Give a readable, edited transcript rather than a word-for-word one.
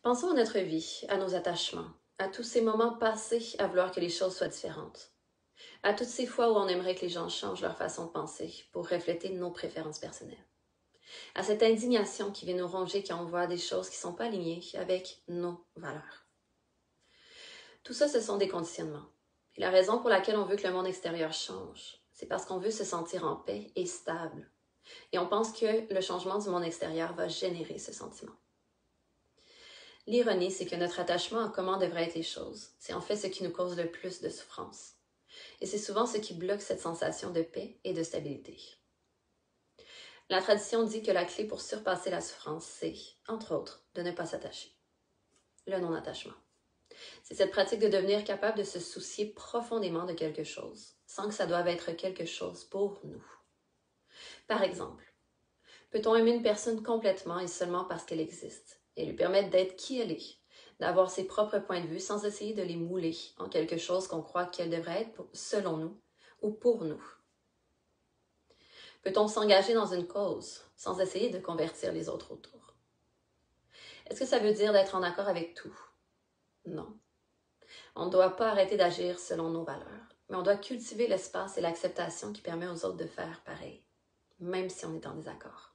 Pensons à notre vie, à nos attachements, à tous ces moments passés à vouloir que les choses soient différentes, à toutes ces fois où on aimerait que les gens changent leur façon de penser pour refléter nos préférences personnelles, à cette indignation qui vient nous ronger quand on voit des choses qui ne sont pas alignées avec nos valeurs. Tout ça, ce sont des conditionnements. Et la raison pour laquelle on veut que le monde extérieur change, c'est parce qu'on veut se sentir en paix et stable. Et on pense que le changement du monde extérieur va générer ce sentiment. L'ironie, c'est que notre attachement à comment devraient être les choses, c'est en fait ce qui nous cause le plus de souffrance. Et c'est souvent ce qui bloque cette sensation de paix et de stabilité. La tradition dit que la clé pour surpasser la souffrance, c'est, entre autres, de ne pas s'attacher. Le non-attachement. C'est cette pratique de devenir capable de se soucier profondément de quelque chose, sans que ça doive être quelque chose pour nous. Par exemple, peut-on aimer une personne complètement et seulement parce qu'elle existe, et lui permettre d'être qui elle est, d'avoir ses propres points de vue sans essayer de les mouler en quelque chose qu'on croit qu'elle devrait être selon nous ou pour nous? Peut-on s'engager dans une cause sans essayer de convertir les autres autour? Est-ce que ça veut dire d'être en accord avec tout? Non. On ne doit pas arrêter d'agir selon nos valeurs, mais on doit cultiver l'espace et l'acceptation qui permet aux autres de faire pareil, même si on est en désaccord.